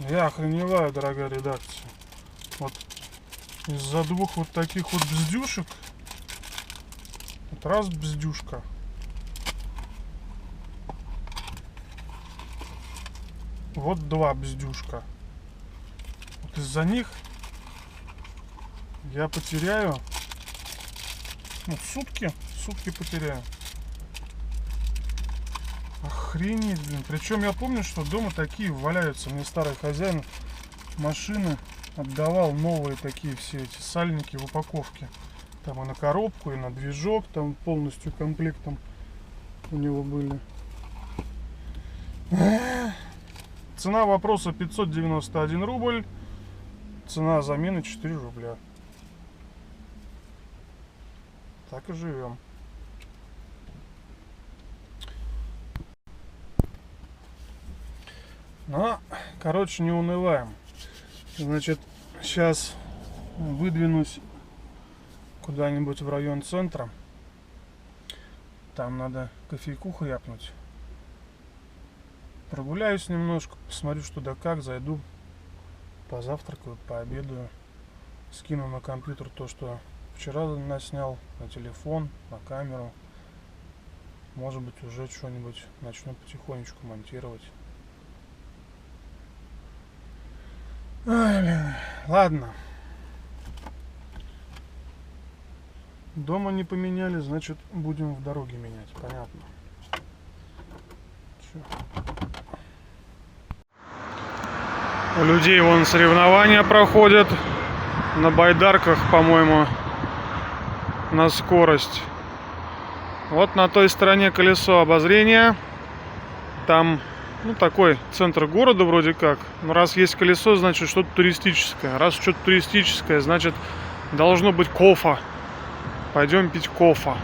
Я охреневаю, дорогая редакция. Вот из-за двух вот таких вот бздюшек. Вот раз бздюшка. Вот два бздюшка. Вот из-за них я потеряю, ну, сутки потеряю. Охренеть, блин. Причем я помню, что дома такие валяются. Мне старый хозяин машины отдавал новые такие все эти сальники в упаковке. Там и на коробку, и на движок, там полностью комплектом у него были. Цена вопроса 591 рубль. Цена замены 4 рубля. Так и живем. Но, короче, не унываем. Значит, сейчас выдвинусь куда-нибудь в район центра. Там надо кофейку хряпнуть. Прогуляюсь немножко, посмотрю, что да как, зайду, позавтракаю, пообедаю. Скину на компьютер то, что вчера наснял, на телефон, на камеру. Может быть, уже что-нибудь начну потихонечку монтировать. Ай, блин. Ладно. Дома не поменяли, значит, будем в дороге менять. Понятно. Чё? У людей вон соревнования проходят на байдарках, по-моему, на скорость. Вот на той стороне колесо обозрения. Там, ну, такой центр города вроде как. Но раз есть колесо, значит что-то туристическое. Раз что-то туристическое, значит должно быть кофе. Пойдем пить кофе.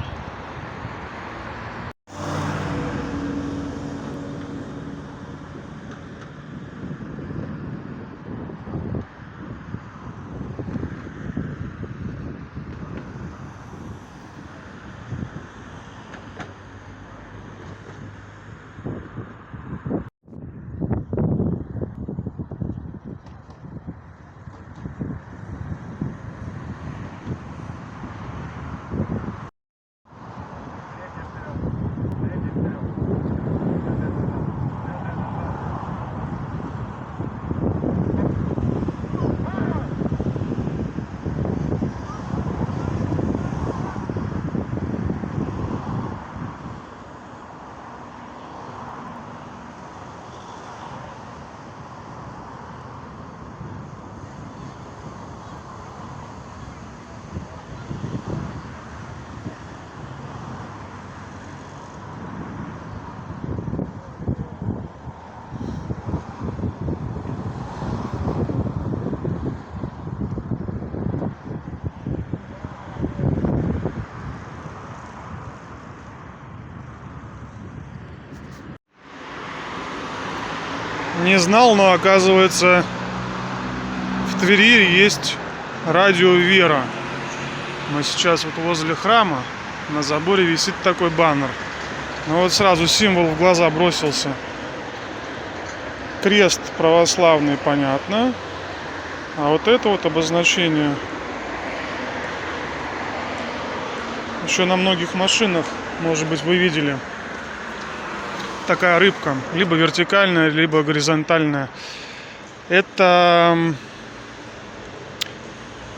Не знал, но оказывается в Твери есть радио Вера. Мы сейчас вот возле храма, на заборе висит такой баннер. Ну вот сразу символ в глаза бросился. Крест православный, понятно. А вот это вот обозначение еще на многих машинах, может быть, вы видели. Такая рыбка, либо вертикальная, либо горизонтальная. Это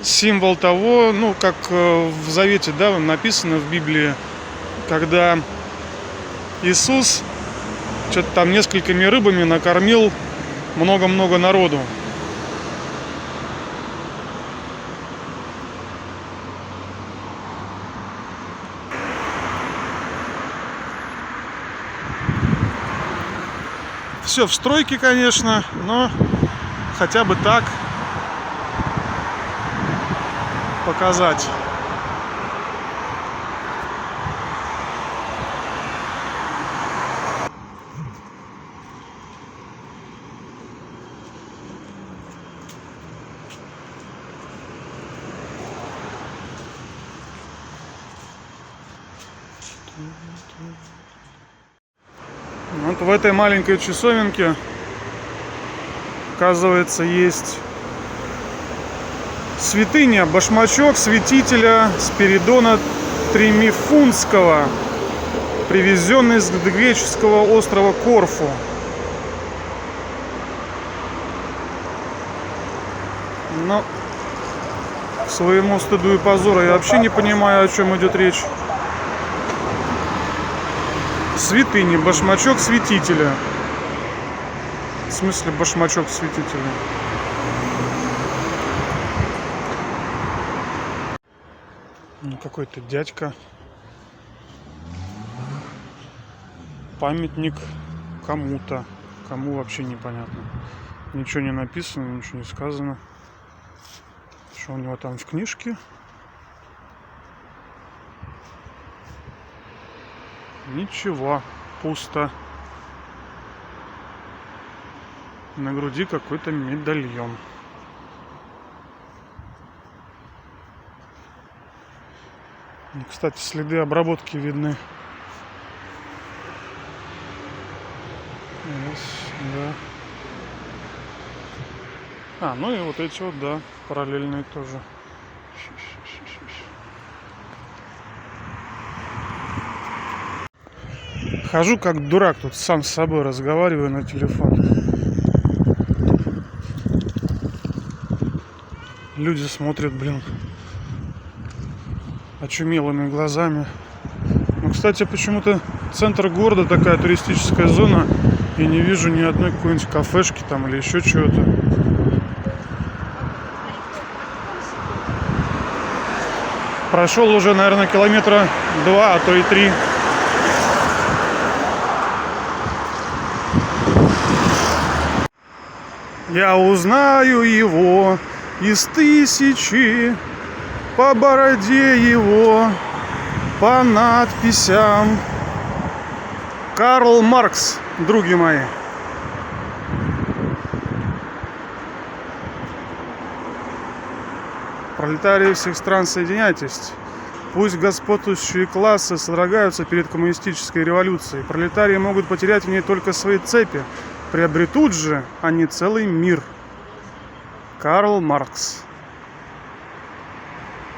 символ того, ну, как в Завете, да, написано в Библии, когда Иисус что-то там несколькими рыбами накормил много-много народу. Все в стройке, конечно, но хотя бы так показать. Вот в этой маленькой часовенке оказывается, есть святыня, башмачок святителя Спиридона Тримифунского, привезенный с греческого острова Корфу. Но к своему стыду и позору я вообще не понимаю, о чем идет речь. Святыня, башмачок святителя. В смысле башмачок святителя? Какой-то дядька. Памятник кому-то. Кому вообще непонятно. Ничего не написано, ничего не сказано. Что у него там в книжке? Ничего. Пусто. На груди какой-то медальон. Кстати, следы обработки видны. Да. Ну и вот эти вот, да, параллельные тоже. Хожу как дурак, тут сам с собой разговариваю на телефон. Люди смотрят, блин, очумелыми глазами. Ну, кстати, почему-то центр города, такая туристическая зона, и не вижу ни одной какой-нибудь кафешки там или еще чего-то. Прошел уже, наверное, километра 2, а то и 3. Я узнаю его из тысячи, по бороде его, по надписям. Карл Маркс, други мои. Пролетарии всех стран, соединяйтесь. Пусть господствующие классы содрогаются перед коммунистической революцией. Пролетарии могут потерять в ней только свои цепи. Приобретут же они целый мир. Карл Маркс.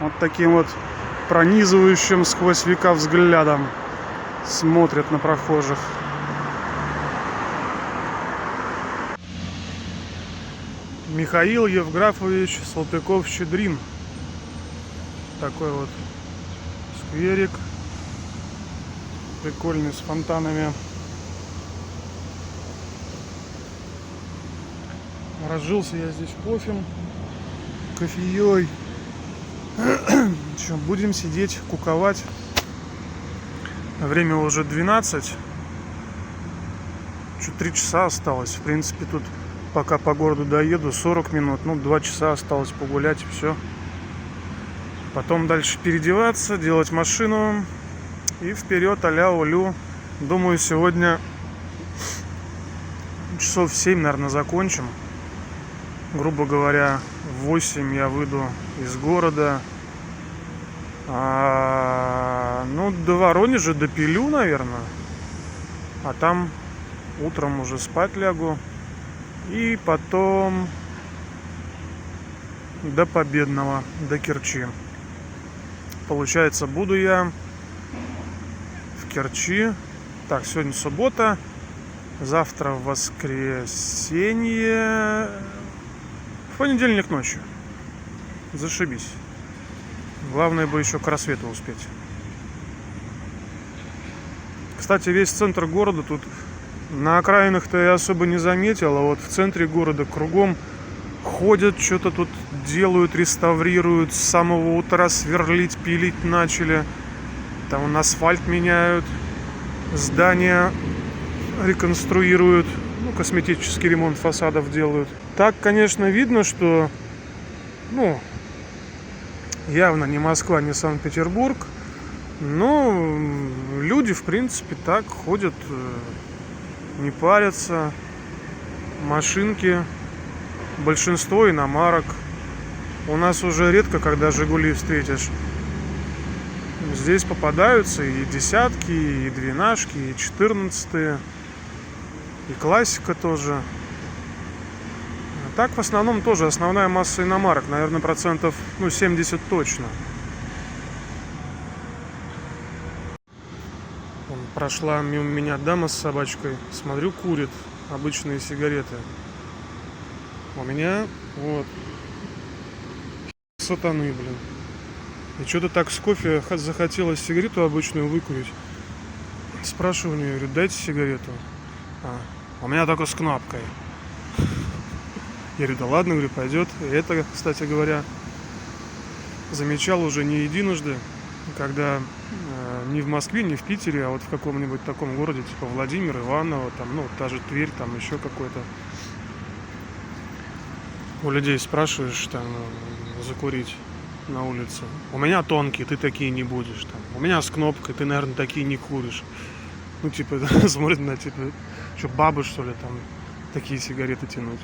Вот таким вот пронизывающим сквозь века взглядом смотрят на прохожих. Михаил Евграфович Салтыков-Щедрин. Такой вот скверик. Прикольный, с фонтанами. Разжился я здесь кофем, кофеей. Что, будем сидеть, куковать. Время уже 12. Чуть 3 часа осталось. В принципе, тут пока по городу доеду 40 минут. Ну, 2 часа осталось погулять, и все. Потом дальше переодеваться, делать машину. И вперед, а-ля улю. Думаю, сегодня часов в 7, наверное, закончим. Грубо говоря, в 8 я выйду из города. Ну, до Воронежа допилю, наверное. А там утром уже спать лягу. И потом до Победного, до Керчи. Получается, буду я в Керчи. Так, сегодня суббота. Завтра воскресенье. В понедельник ночью. Зашибись. Главное бы еще к рассвету успеть. Кстати, весь центр города тут на окраинах-то я особо не заметил, а вот в центре города кругом ходят, что-то тут делают, реставрируют, с самого утра сверлить, пилить начали. Там асфальт меняют, здания реконструируют, ну, косметический ремонт фасадов делают. Так, конечно, видно, что, ну, явно не Москва, не Санкт-Петербург, но люди, в принципе, так ходят, не парятся, машинки, большинство иномарок. У нас уже редко, когда «Жигули» встретишь. Здесь попадаются и десятки, и двенашки, и 14-е, и классика тоже. Так в основном тоже основная масса иномарок, наверное, процентов 70 точно. Вон, прошла мимо меня дама с собачкой, смотрю, курит обычные сигареты. У меня вот сатаны, блин. И что-то так с кофе захотелось сигарету обычную выкурить. Спрашиваю у нее, говорю, дайте сигарету. У меня только с кнопкой. Я говорю, да ладно, говорю, пойдет. И это, кстати говоря, замечал уже не единожды, когда не в Москве, не в Питере, а вот в каком-нибудь таком городе, типа Владимир, Иваново, там, та же Тверь, там еще какой-то. У людей спрашиваешь, там, закурить на улице. У меня тонкие, ты такие не будешь. Там. У меня с кнопкой, ты, наверное, такие не куришь. Смотрят на, что бабы, что ли, там, такие сигареты тянуть.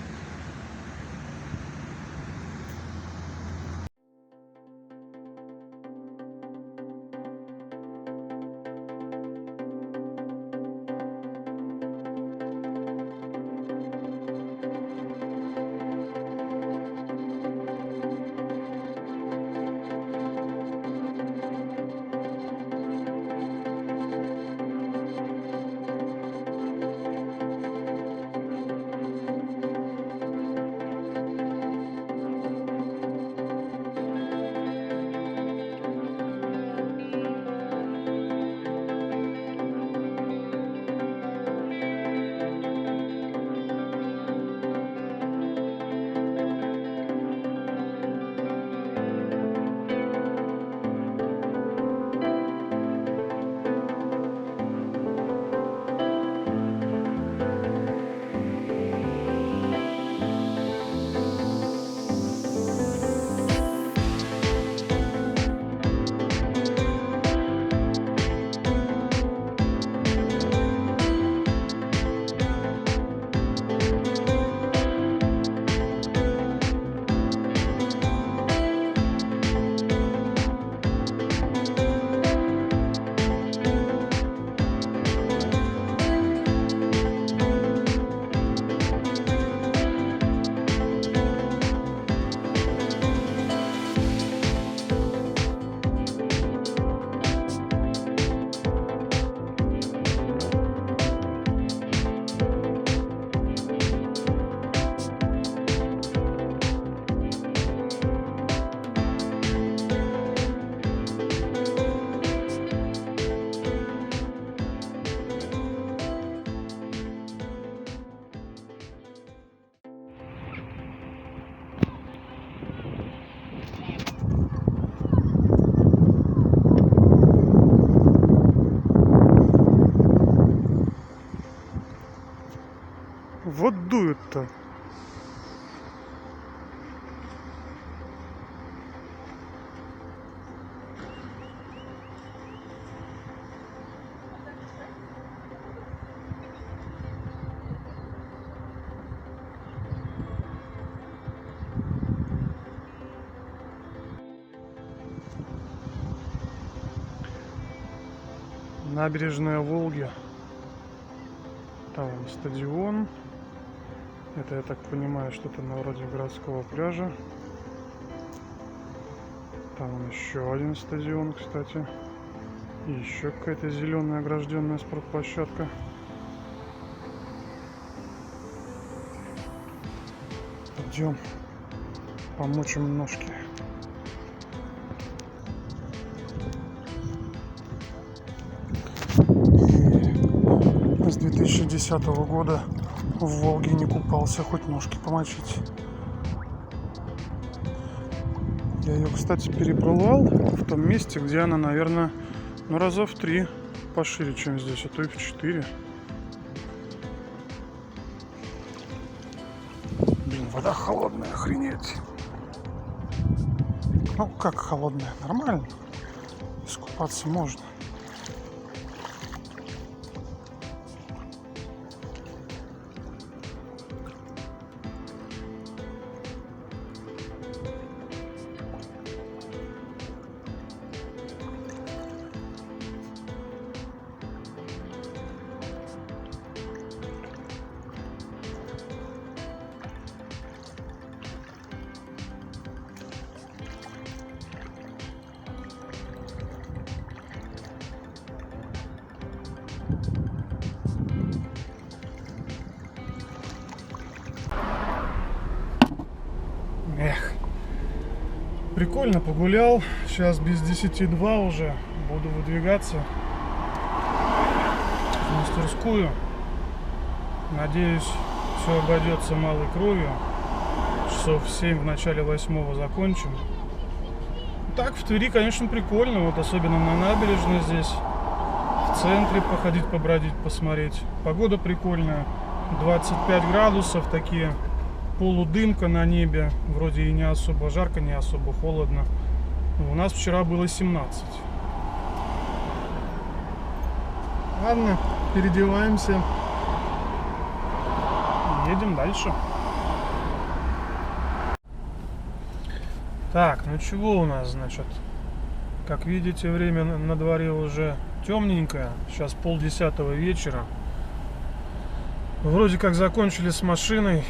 Вот дует-то. Набережная Волги. Там стадион. Это, я так понимаю, что-то на вроде городского пляжа. Там еще один стадион, кстати. И еще какая-то зеленая огражденная спортплощадка. Идем помочим ножки. С 2010 года в Волге не купался, хоть ножки помочить. Я ее, кстати, переплывал в том месте, где она, наверное, раза в 3 пошире, чем здесь, а то и в 4. Блин, вода холодная, охренеть. Ну, как холодная? Нормально. Искупаться можно. Прикольно погулял. Сейчас без 10:02 уже. Буду выдвигаться в мастерскую. Надеюсь, все обойдется малой кровью. Часов в 7, в начале 8 закончим. Так, в Твери, конечно, прикольно. Вот особенно на набережной здесь. В центре походить, побродить, посмотреть. Погода прикольная. 25 градусов, такие полудымка на небе. Вроде и не особо жарко, не особо холодно. У нас вчера было 17. Ладно, переодеваемся. Едем дальше. Так, ну чего у нас, значит? Как видите, время на дворе уже темненькое. Сейчас 9:30 вечера. Вроде как закончили с машиной.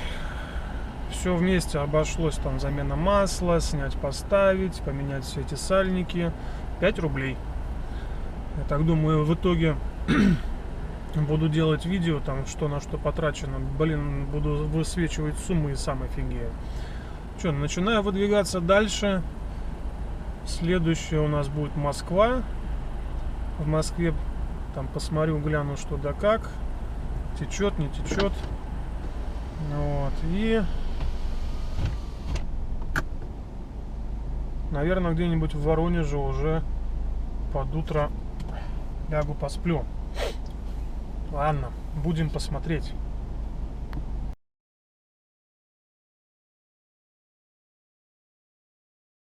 Все вместе обошлось. Там замена масла, снять, поставить, поменять все эти сальники. 5 рублей. Я так думаю, в итоге буду делать видео, там что на что потрачено. Блин, буду высвечивать суммы и сам офигею. Что, начинаю выдвигаться дальше. Следующее у нас будет Москва. В Москве там посмотрю, гляну, что да как. Течет, не течет. Вот. И наверное, где-нибудь в Воронеже уже под утро лягу посплю. Ладно, будем посмотреть.